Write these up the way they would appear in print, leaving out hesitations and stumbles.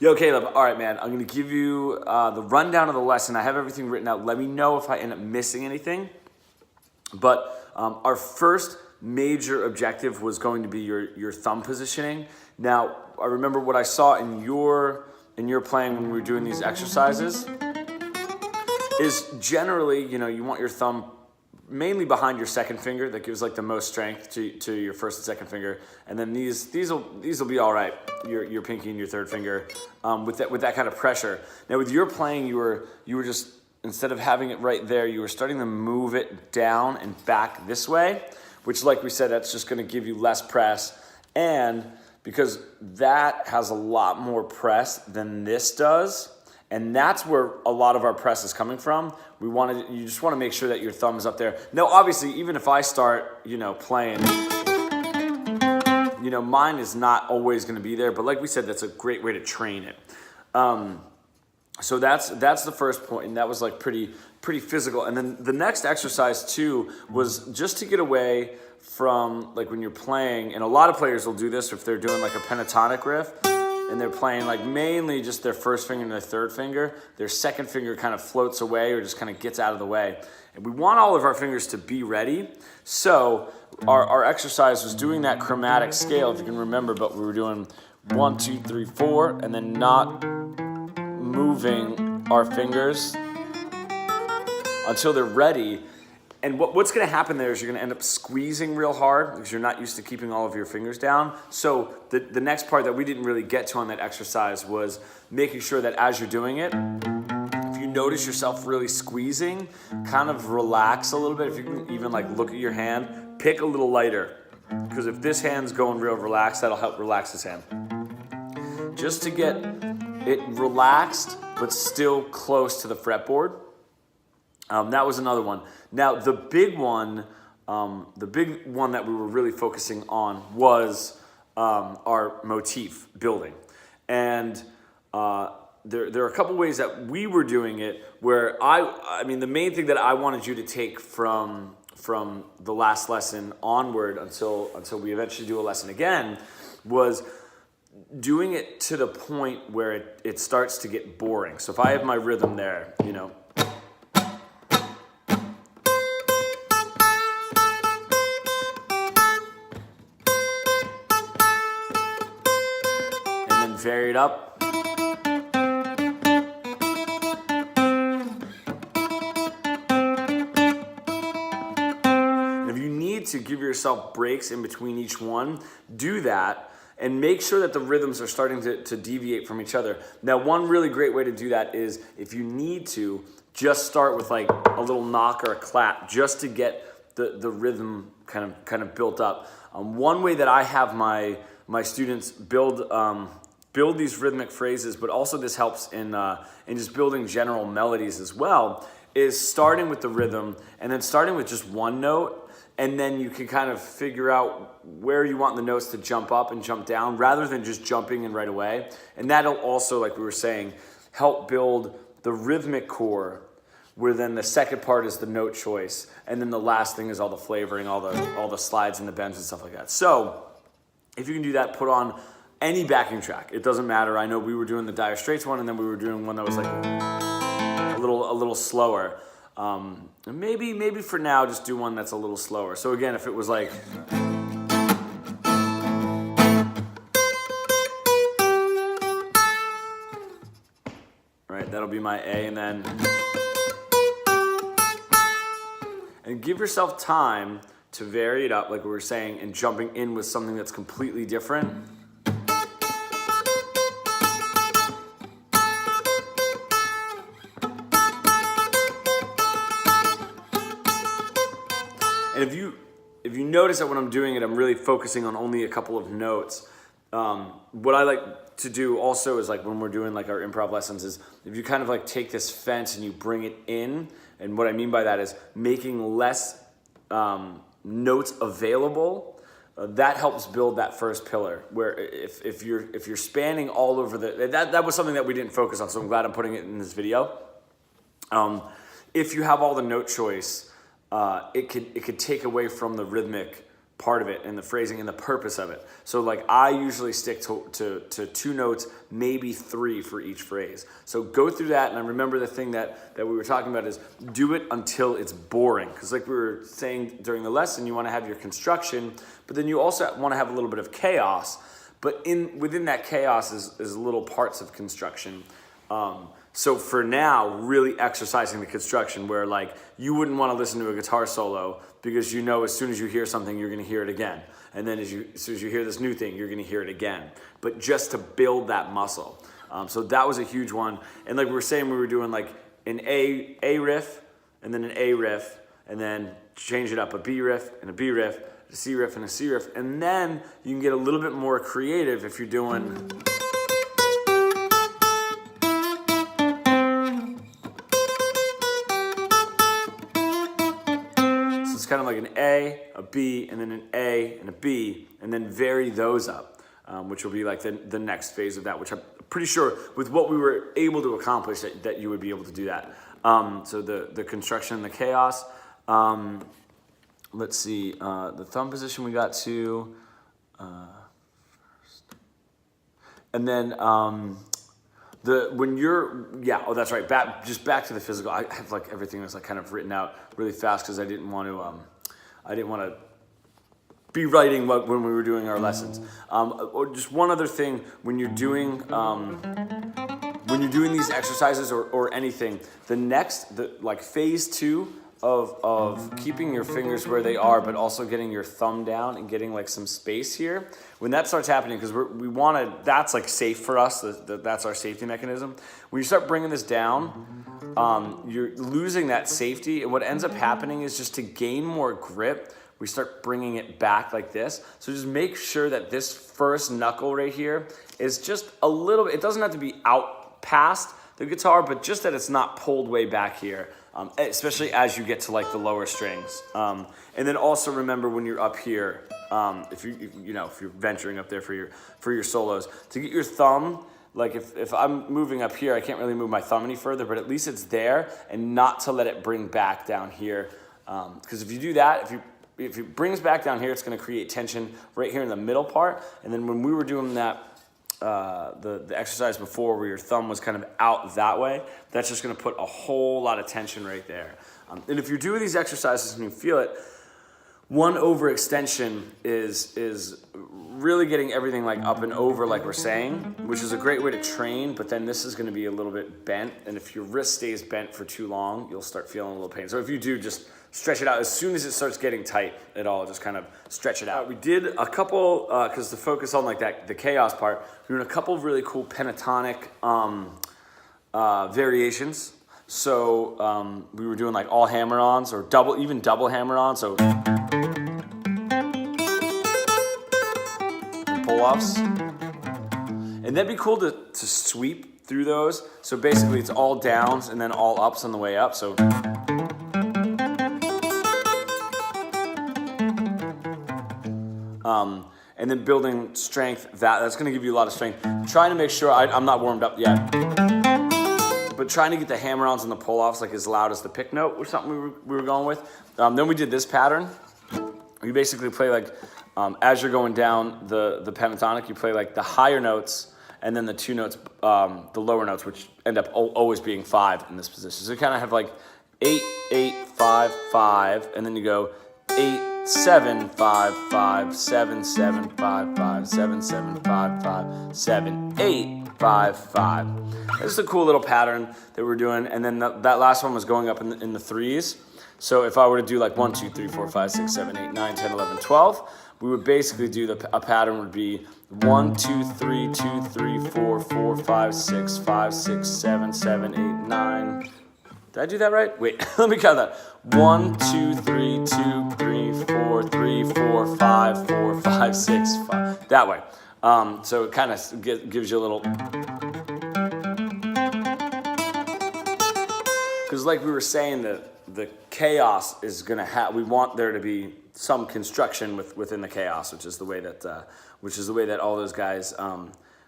Yo, Caleb, all right, man, I'm going to give you the rundown of the lesson. I have everything written out. Let me know if I end up missing anything. But our first major objective was going to be your thumb positioning. Now, I remember what I saw in your playing when we were doing these exercises is generally, you want your thumb mainly behind your second finger. That gives like the most strength to your first and second finger, and then these will be all right. Your pinky and your third finger with that kind of pressure. Now with your playing, you were just, instead of having it right there, you were starting to move it down and back this way, which, like we said, that's just going to give you less press, and because that has a lot more press than this does. And that's where a lot of our press is coming from. You just want to make sure that your thumb is up there. Now, obviously, even if I start, playing, mine is not always going to be there. But like we said, that's a great way to train it. So that's the first point, and that was like pretty physical. And then the next exercise too was just to get away from, like, when you're playing, and a lot of players will do this if they're doing like a pentatonic riff. And they're playing like mainly just their first finger and their third finger. Their second finger kind of floats away or just kind of gets out of the way. And we want all of our fingers to be ready. So our exercise was doing that chromatic scale, if you can remember, but we were doing 1, 2, 3, 4, and then not moving our fingers until they're ready. And what's going to happen there is you're going to end up squeezing real hard because you're not used to keeping all of your fingers down. So the next part that we didn't really get to on that exercise was making sure that as you're doing it, if you notice yourself really squeezing, kind of relax a little bit. If you can even like look at your hand, pick a little lighter. Because if this hand's going real relaxed, that'll help relax this hand. Just to get it relaxed, but still close to the fretboard. That was another one. Now, the big one that we were really focusing on was our motif building. And there are a couple ways that we were doing it where I mean, the main thing that I wanted you to take from the last lesson onward until we eventually do a lesson again was doing it to the point where it starts to get boring. So if I have my rhythm there, vary it up. And if you need to give yourself breaks in between each one, do that and make sure that the rhythms are starting to deviate from each other. Now, one really great way to do that is if you need to, just start with like a little knock or a clap just to get the rhythm kind of built up. One way that I have my students build these rhythmic phrases, but also this helps in just building general melodies as well, is starting with the rhythm and then starting with just one note, and then you can kind of figure out where you want the notes to jump up and jump down rather than just jumping in right away. And that'll also, like we were saying, help build the rhythmic core, where then the second part is the note choice, and then the last thing is all the flavoring, all the slides and the bends and stuff like that. So if you can do that, put on any backing track. It doesn't matter. I know we were doing the Dire Straits one, and then we were doing one that was like a little slower. Maybe for now, just do one that's a little slower. So again, if it was like, right, that'll be my A, and give yourself time to vary it up, like we were saying, and jumping in with something that's completely different. And if you notice that when I'm doing it, I'm really focusing on only a couple of notes. What I like to do also is, like when we're doing like our improv lessons, is if you kind of like take this fence and you bring it in, and what I mean by that is making less notes available. That helps build that first pillar. Where if you're spanning all over that was something that we didn't focus on. So I'm glad I'm putting it in this video. If you have all the note choice, it could take away from the rhythmic part of it and the phrasing and the purpose of it. So like I usually stick to 2 notes, maybe 3 for each phrase. So go through that, and I remember the thing that we were talking about is do it until it's boring. Because like we were saying during the lesson, you want to have your construction, but then you also want to have a little bit of chaos. But within that chaos is little parts of construction. So for now, really exercising the construction where like you wouldn't want to listen to a guitar solo because you know as soon as you hear something, you're going to hear it again. And then as soon as you hear this new thing, you're going to hear it again. But just to build that muscle. So that was a huge one. And like we were saying, we were doing like an A riff and then an A riff and then change it up, a B riff and a B riff, a C riff and a C riff. And then you can get a little bit more creative if you're doing... It's kind of like an A, a B, and then an A and a B, and then vary those up, which will be like the next phase of that, which I'm pretty sure with what we were able to accomplish that you would be able to do that. So the construction and the chaos. Let's see, the thumb position we got to. First. And then that's right. Back to the physical. I have like everything was like kind of written out really fast because I didn't want to be writing when we were doing our lessons. Or just one other thing when you're doing these exercises or anything, the phase 2 of keeping your fingers where they are, but also getting your thumb down and getting like some space here. When that starts happening, because that's like safe for us. That's our safety mechanism. When you start bringing this down, you're losing that safety. And what ends up happening is just to gain more grip, we start bringing it back like this. So just make sure that this first knuckle right here is just a little bit, it doesn't have to be out past the guitar, but just that it's not pulled way back here. Especially as you get to like the lower strings. And then also remember when you're up here, if you're venturing up there for your solos, to get your thumb, like if I'm moving up here, I can't really move my thumb any further, but at least it's there, and not to let it bring back down here. Because if you do that, if it brings back down here, it's going to create tension right here in the middle part. And then when we were doing that, the exercise before where your thumb was kind of out that way, that's just going to put a whole lot of tension right there. And if you're doing these exercises and you feel it, one overextension is really getting everything like up and over like we're saying, which is a great way to train, but then this is going to be a little bit bent, and if your wrist stays bent for too long, you'll start feeling a little pain. So if you do, just stretch it out. As soon as it starts getting tight at all, just kind of stretch it out. We did a couple, because to focus on like the chaos part, we were in a couple of really cool pentatonic variations. So we were doing like all hammer-ons or even double hammer-ons. So pull-offs. And that'd be cool to sweep through those. So basically it's all downs and then all ups on the way up. So and then building strength, that's going to give you a lot of strength. Trying to make sure, I'm not warmed up yet, but trying to get the hammer-ons and the pull-offs like as loud as the pick note was something we were going with. Then we did this pattern. You basically play like, as you're going down the pentatonic, you play like the higher notes and then the 2 notes, the lower notes, which end up always being 5 in this position. So you kind of have like 8, 8, 5, 5, and then you go 8, 7, 5, 5, 7, 7, 5, 5, 7, 7, 5, 5, 7, 8, 5, 5. This is a cool little pattern that we're doing. And then that last one was going up in the 3s. So if I were to do like 1, 2, 3, 4, 5, 6, 7, 8, 9, 10, 11, 12, we would basically do a pattern would be 1, 2, 3, 2, 3, 4, 4, 5, 6, 5, 6, 7, 7, 8, 9. Did I do that right? Wait, let me count that. 1, 2, 3, 2, 3, 4, 3, 4, 5, 4, 5, 6, 5. That way. So it kind of gives you a little. Because like we were saying, the chaos is going to have. We want there to be some construction within the chaos, which is the way that all those guys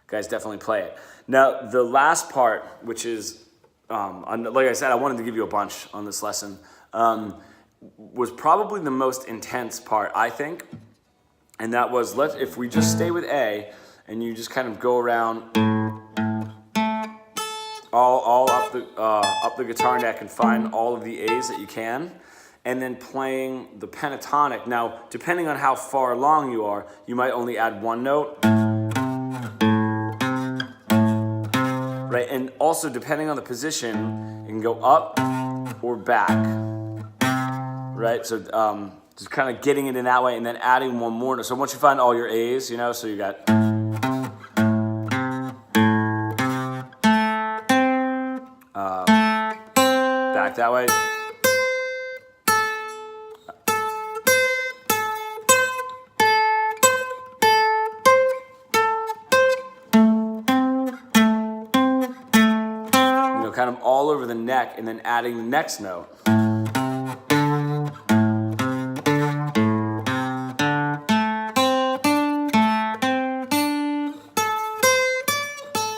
definitely play it. Now the last part, which is. Like I said, I wanted to give you a bunch on this lesson, was probably the most intense part, I think, And that was, if we just stay with A, and you just kind of go around all up the guitar neck and find all of the A's that you can, and then playing the pentatonic. Now, depending on how far along you are, you might only add one note. Right, and also depending on the position, you can go up or back. Right, so just kind of getting it in that way and then adding one more note. So once you find all your A's, you know, so you got back that way. You know, kind of all over the neck and then adding the next note.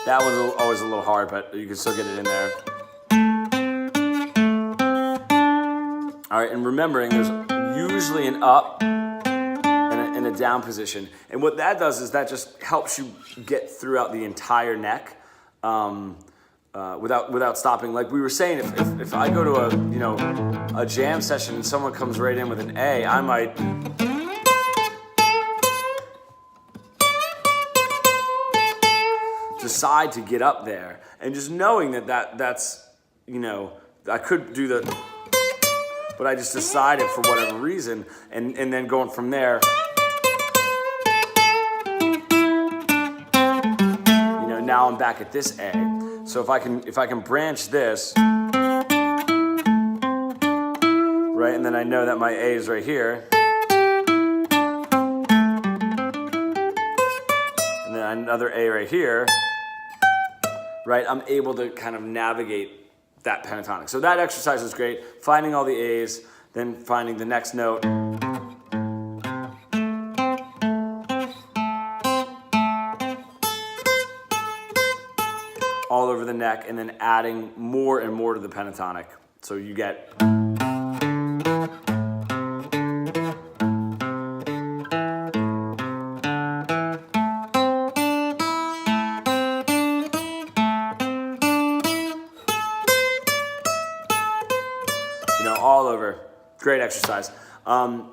That was always a little hard, but you can still get it in there. All right, and remembering there's usually an up and a down position. And what that does is that just helps you get throughout the entire neck without stopping. Like we were saying, if I go to a jam session and someone comes right in with an A, I might decide to get up there, and just knowing that's I could do the, but I just decided for whatever reason, and then going from there, now I'm back at this A. So if I can branch this, right, and then I know that my A is right here, and then another A right here, right, I'm able to kind of navigate that pentatonic. So that exercise is great. Finding all the A's, then finding the next note. All over the neck, and then adding more and more to the pentatonic. So you get all over. Great exercise. And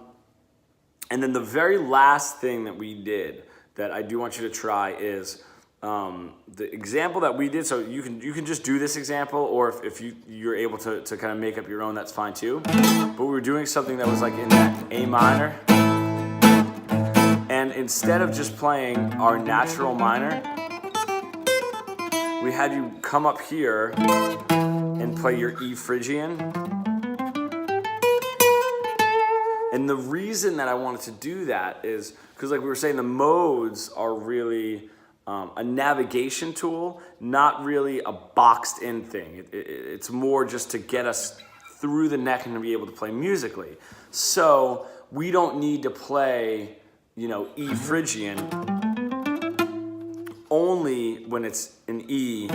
then the very last thing that we did that I do want you to try is the example that we did. So you can just do this example, or if you're able to kind of make up your own, that's fine too. But we were doing something that was like in that A minor. And instead of just playing our natural minor, we had you come up here and play your E Phrygian. And the reason that I wanted to do that is because, like we were saying, the modes are really a navigation tool, not really a boxed in thing. It's more just to get us through the neck and to be able to play musically. So we don't need to play, E Phrygian only when it's an E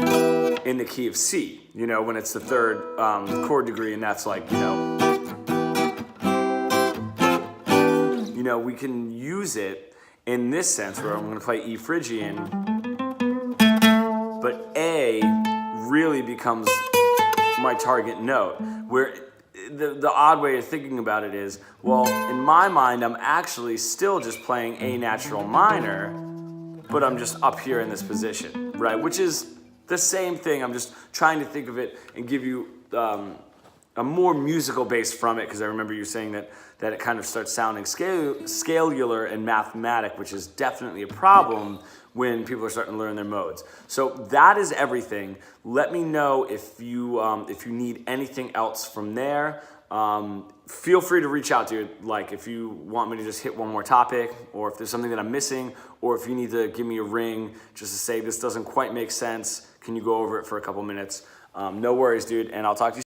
in the key of C, when it's the third chord degree, and that's like, we can use it in this sense where I'm going to play E Phrygian, but A really becomes my target note. Where the odd way of thinking about it is, well, in my mind, I'm actually still just playing A natural minor, but I'm just up here in this position, right? Which is the same thing. I'm just trying to think of it and give you a more musical base from it, because I remember you saying that it kind of starts sounding scalular and mathematic, which is definitely a problem when people are starting to learn their modes. So that is everything. Let me know if you need anything else from there. Feel free to reach out, dude. Like if you want me to just hit one more topic, or if there's something that I'm missing, or if you need to give me a ring just to say this doesn't quite make sense, can you go over it for a couple minutes? No worries, dude, and I'll talk to you soon.